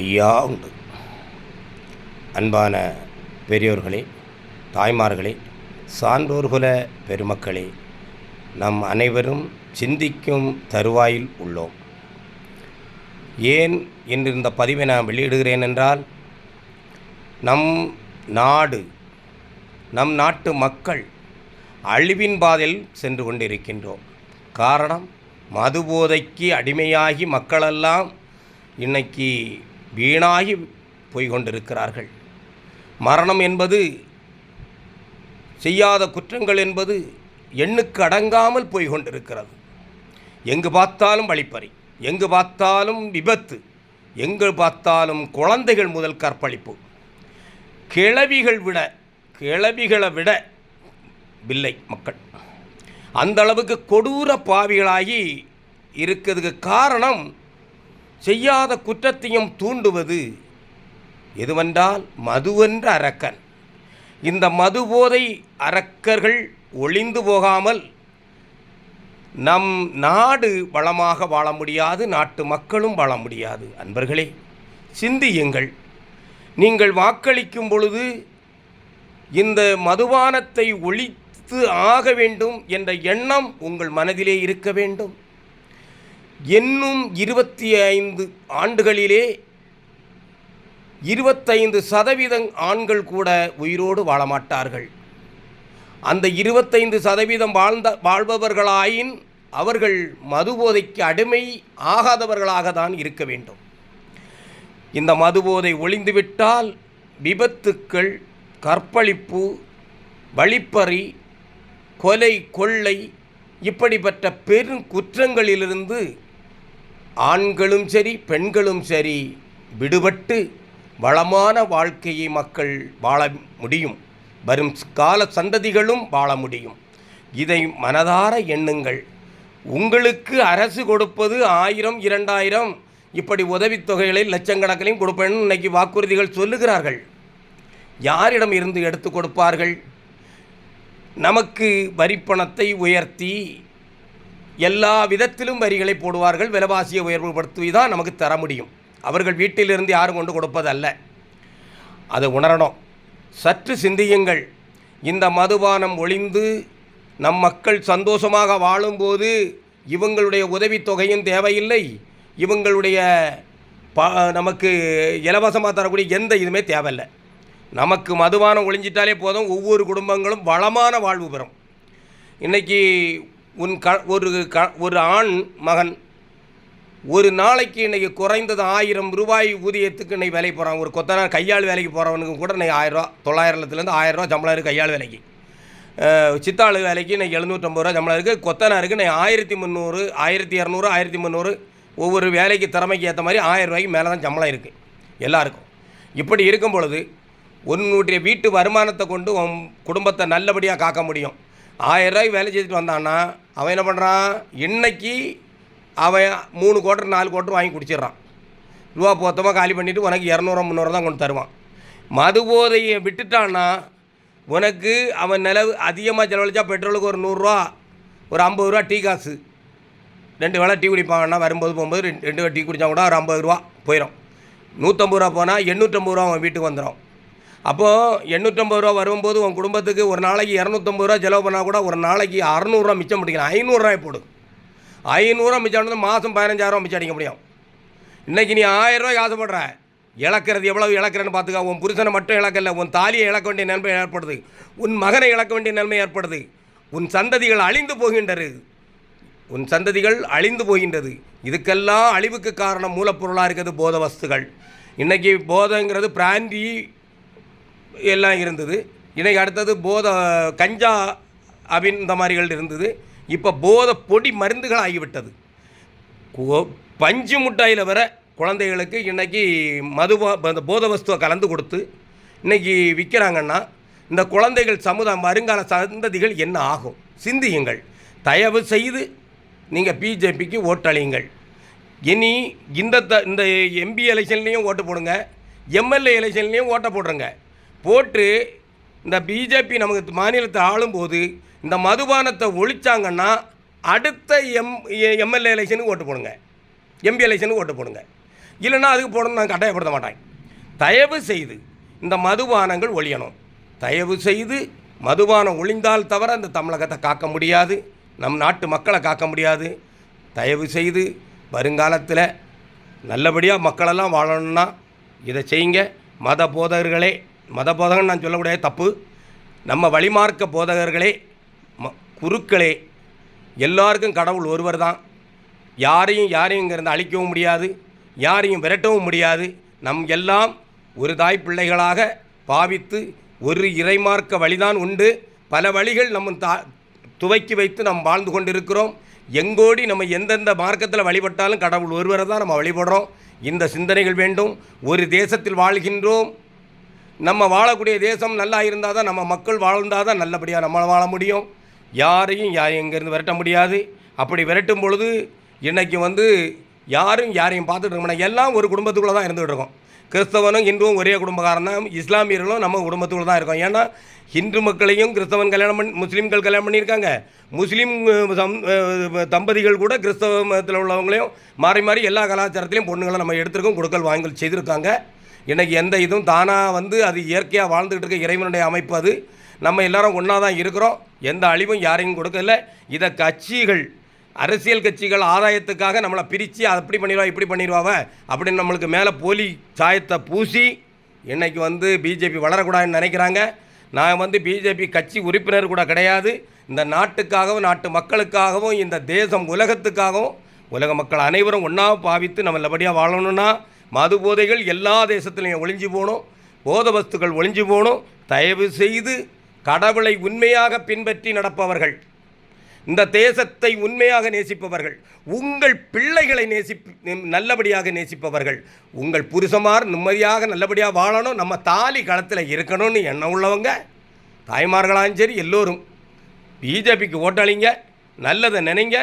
ஐயா உண்டு. அன்பான பெரியோர்களே, தாய்மார்களே, சான்றோர்குல பெருமக்களே, நம் அனைவரும் சிந்திக்கும் தருவாயில் உள்ளோம். ஏன் என்று இந்த பதிவை நான் வெளியிடுகிறேன் என்றால், நம் நாடு, நம் நாட்டு மக்கள் அழிவின் பாதையில் சென்று கொண்டிருக்கின்றோம். காரணம், மதுபோதைக்கு அடிமையாகி மக்களெல்லாம் இன்னைக்கு வீணாகி போய்கொண்டிருக்கிறார்கள். மரணம் என்பது, செய்யாத குற்றங்கள் என்பது எண்ணுக்கு அடங்காமல் போய்கொண்டிருக்கிறது. எங்கு பார்த்தாலும் வழிப்பறி, எங்கு பார்த்தாலும் விபத்து, எங்கு பார்த்தாலும் குழந்தைகள் முதல் கற்பழிப்பு. கிழவிகளை விட வில்லை மக்கள். அந்த அளவுக்கு கொடூர பாவிகளாகி இருக்கிறதுக்கு காரணம், செய்யாத குற்றத்தையும் தூண்டுவது எதுவென்றால் மதுவென்ற அரக்கன். இந்த மதுபோதை அரக்கர்கள் ஒளிந்து போகாமல் நம் நாடு வளமாக வாழ முடியாது, நாட்டு மக்களும் வாழ முடியாது. அன்பர்களே, சிந்தியுங்கள். நீங்கள் வாக்களிக்கும் பொழுது இந்த மதுபானத்தை ஒழித்து ஆக வேண்டும் என்ற எண்ணம் உங்கள் மனதிலே இருக்க வேண்டும். இன்னும் 25 ஆண்டுகளிலே 25% ஆண்கள் கூட உயிரோடு வாழமாட்டார்கள். அந்த 25% வாழ்பவர்களாயின் அவர்கள் மதுபோதைக்கு அடிமை ஆகாதவர்களாக தான் இருக்க வேண்டும். இந்த மதுபோதை ஒளிந்துவிட்டால் விபத்துக்கள், கற்பழிப்பு, வழிப்பறி, கொலை, கொள்ளை இப்படிப்பட்ட பெரும் குற்றங்களிலிருந்து ஆண்களும் சரி பெண்களும் சரி விடுபட்டு வளமான வாழ்க்கையை மக்கள் வாழ முடியும். வரும் கால சந்ததிகளும் வாழ முடியும். இதை மனதார எண்ணுங்கள். உங்களுக்கு அரசு கொடுப்பது 1000, 2000 இப்படி உதவித்தொகைகளை லட்சக்கணக்கிலையும் கொடுப்பேன்னு இன்னைக்கு வாக்குறுதிகள் சொல்லுகிறார்கள். யாரிடம் இருந்து எடுத்து கொடுப்பார்கள்? நமக்கு வரிப்பணத்தை உயர்த்தி எல்லா விதத்திலும் வரிகளை போடுவார்கள். விலைவாசியை உயர்வுபடுத்தி தான் நமக்கு தர முடியும். அவர்கள் வீட்டிலிருந்து யாரும் கொண்டு கொடுப்பதல்ல. அதை உணரணும். சற்று சிந்தியுங்கள். இந்த மதுபானம் ஒழிந்து நம் மக்கள் சந்தோஷமாக வாழும்போது இவங்களுடைய உதவித்தொகையும் தேவையில்லை, இவங்களுடைய நமக்கு இலவசமாக தரக்கூடிய எந்த இதுவுமே தேவையில்லை. நமக்கு மதுபானம் ஒழிஞ்சிட்டாலே போதும், ஒவ்வொரு குடும்பங்களும் வளமான வாழ்வு பெறும். இன்றைக்கி ஒரு ஆண் மகன் ஒரு நாளைக்கு இன்றைக்கி குறைந்தது 1000 ரூபாய் ஊதியத்துக்கு இன்றைக்கி வேலைக்கு போகிறான். ஒரு கொத்தனார் கையாள் வேலைக்கு போகிறவனுக்கு கூட இன்றைக்கி 1000 ரூபா, 900லேருந்து 1000 ரூபா சம்பளம் இருக்குது கையாள் வேலைக்கு. சித்தாள் வேலைக்கு இன்றைக்கி 750 ரூபா சம்பளம் இருக்குது. கொத்தனாருக்கு இன்றைக்கி 1300, 1200, 1300 ஒவ்வொரு வேலைக்கு திறமைக்கு ஏற்ற மாதிரி 1000 ரூபாய்க்கு மேலே தான் சம்பளம் இருக்குது எல்லாருக்கும். இப்படி இருக்கும் பொழுது உன்னுடைய வீட்டு வருமானத்தை கொண்டு உன் குடும்பத்தை நல்லபடியாக காக்க முடியும். 1000 ரூபாய்க்கு வேலை செய்துட்டு வந்தான்னா அவன் என்ன பண்ணுறான்? இன்றைக்கி அவன் 3 குவார்ட்டர் 4 குவார்ட்டர் வாங்கி குடிச்சிட்றான். ரூபா மொத்தமாக காலி பண்ணிவிட்டு உனக்கு 200, 300 தான் கொண்டு தருவான். மது போதையை விட்டுட்டான்னா உனக்கு அவன் நிலவு அதிகமாக செலவழித்தா பெட்ரோலுக்கு ஒரு 100 ரூபா, ஒரு 50 ரூபா டீ காசு. 2 வேளை டீ குடிப்பாங்கன்னா வரும்போது போகும்போது 2 வேளை டீ குடித்தா கூட ஒரு 50 ரூபா போயிடும். 150 ரூபா போனால் 850 ரூபா அவன் வீட்டுக்கு வந்துடும். அப்போது 850 ரூபா வரும்போது உன் குடும்பத்துக்கு ஒரு நாளைக்கு 250 ரூபா செலவு பண்ணால் கூட ஒரு நாளைக்கு 600 ரூபா மிச்சம் முடிக்கலாம். 500 ரூபாய் போடு. 500 ரூபா மிச்சம் பண்ணது மாதம் 15000 ரூபா மிச்சம் அடிக்க முடியும். இன்றைக்கி நீ 1000 ரூபாய்க்கு ஆசைப்படுற, இழக்கிறது எவ்வளவு இழக்கிறன்னு பார்த்துக்க. உன் புருஷனை மட்டும் இழக்கல, உன் தாலியை இழக்க வேண்டிய நிலைமை ஏற்படுது, உன் மகனை இழக்க வேண்டிய நிலைமை ஏற்படுது, உன் சந்ததிகள் அழிந்து போகின்றது, உன் சந்ததிகள் அழிந்து போகின்றது. இதுக்கெல்லாம் அழிவுக்கு காரணம் மூலப்பொருளாக இருக்கிறது போத வஸ்துகள். இன்றைக்கி போதைங்கிறது பிராந்தி எல்லாம் இருந்தது. இன்றைக்கி அடுத்தது கஞ்சா அபின் இந்த மாதிரிகள் இருந்தது. இப்போ போதை பொடி மருந்துகள் ஆகிவிட்டது. பஞ்சு முட்டாயில் வர குழந்தைகளுக்கு இன்றைக்கி இந்த போத வஸ்துவை கலந்து கொடுத்து இன்றைக்கி விற்கிறாங்கன்னா இந்த குழந்தைகள் வருங்கால சந்ததிகள் என்ன ஆகும்? சிந்தியுங்கள். தயவு செய்து நீங்கள் பிஜேபிக்கு ஓட்டளியுங்கள். இனி இந்த எம்பி எலெக்ஷன்லேயும் ஓட்டு போடுங்க, எம்எல்ஏ எலெக்ஷன்லேயும் ஓட்டை போடுறங்க. போட்டு இந்த பிஜேபி நமக்கு மாநிலத்தை ஆளும்போது இந்த மதுபானத்தை ஒழிச்சாங்கன்னா அடுத்த எம்எல்ஏ எலெக்ஷனுக்கு ஓட்டு போடுங்க, எம்பி எலெக்ஷனுக்கு ஓட்டு போடுங்க. இல்லைன்னா அதுக்கு போடணும்னு நான் கட்டாயப்படுத்த மாட்டேன். தயவு செய்து இந்த மதுபானங்கள் ஒழியணும். தயவு செய்து மதுபானம் ஒழிந்தால் தவிர அந்த தமிழகத்தை காக்க முடியாது, நம் நாட்டு மக்களை காக்க முடியாது. தயவு செய்து வருங்காலத்தில் நல்லபடியாக மக்களெல்லாம் வாழணும்னா இதை செய்யுங்க. மத போதகர்களே, மத போதகன்னு நான் சொல்லக்கூடிய தப்பு, நம்ம வழிமார்க்க போதகர்களே, குருக்களே, எல்லாருக்கும் கடவுள் ஒருவர் தான். யாரையும் இங்கேருந்து அழிக்கவும் முடியாது, யாரையும் விரட்டவும் முடியாது. நம் எல்லாம் ஒரு தாய் பிள்ளைகளாக பாவித்து ஒரு இறைமார்க்க வழிதான் உண்டு. பல வழிகள் நம்ம துவக்கி வைத்து நாம் வாழ்ந்து கொண்டிருக்கிறோம். எங்கோடி நம்ம எந்தெந்த மார்க்கத்தில் வழிபட்டாலும் கடவுள் ஒருவரை தான் நம்ம வழிபடுறோம். இந்த சிந்தனைகள் வேண்டும். ஒரு தேசத்தில் வாழ்கின்றோம். நம்ம வாழக்கூடிய தேசம் நல்லா இருந்தால் தான், நம்ம மக்கள் வாழ்ந்தால் தான் நல்லபடியாக நம்மளை வாழ முடியும். யாரையும் இங்கேருந்து விரட்ட முடியாது. அப்படி விரட்டும் பொழுது இன்றைக்கி யாரையும் பார்த்துட்டு இருக்கோம். எல்லாம் ஒரு குடும்பத்துக்குள்ளே தான் இருந்துகிட்டு இருக்கோம். கிறிஸ்தவனும் இந்துவும் ஒரே குடும்பக்காரன் தான், இஸ்லாமியர்களும் நம்ம குடும்பத்துக்குள்ள தான் இருக்கோம். ஏன்னா இந்து மக்களையும் கிறிஸ்தவன் முஸ்லீம்கள் கல்யாணம் பண்ணியிருக்காங்க. முஸ்லீம் தம்பதிகள் கூட கிறிஸ்தவ மதத்தில் உள்ளவங்களையும் மாறி மாறி எல்லா கலாச்சாரத்திலையும் பொண்ணுங்களை நம்ம எடுத்துருக்கோம், கொடுக்கல் வாங்கல் செய்திருக்காங்க. இன்றைக்கி எந்த இதுவும் தானாக அது இயற்கையாக வாழ்ந்துக்கிட்டு இருக்க இறைவனுடைய அமைப்பு. அது நம்ம எல்லோரும் ஒன்றா தான் இருக்கிறோம். எந்த அழிவும் யாரையும் கொடுக்கல. இதை கட்சிகள், அரசியல் கட்சிகள் ஆதாயத்துக்காக நம்மளை பிரித்து அப்படி பண்ணிடுவா இப்படி பண்ணிடுவாவ அப்படின்னு நம்மளுக்கு மேலே போலி சாயத்தை பூசி இன்றைக்கி பிஜேபி வளரக்கூடாதுன்னு நினைக்கிறாங்க. நான் பிஜேபி கட்சி உறுப்பினர் கூட கிடையாது. இந்த நாட்டுக்காகவும் நாட்டு மக்களுக்காகவும் இந்த தேசம் உலகத்துக்காகவும் உலக மக்கள் அனைவரும் ஒன்றா பாவித்து நம்ம நல்லபடியாக வாழணும்னா மது போதைகள் எல்லா தேசத்துலையும் ஒழிஞ்சு போகணும், போத வஸ்துக்கள் ஒழிஞ்சு போகணும். தயவு செய்து கடவுளை உண்மையாக பின்பற்றி நடப்பவர்கள், இந்த தேசத்தை உண்மையாக நேசிப்பவர்கள், உங்கள் பிள்ளைகளை நல்லபடியாக நேசிப்பவர்கள், உங்கள் புருஷமார் நிம்மதியாக நல்லபடியாக வாழணும், நம்ம தாலி களத்தில் இருக்கணும்னு எண்ணம் உள்ளவங்க தாய்மார்களாலும் சரி எல்லோரும் பிஜேபிக்கு ஓட்டளிங்க, நல்லதை நினைங்க.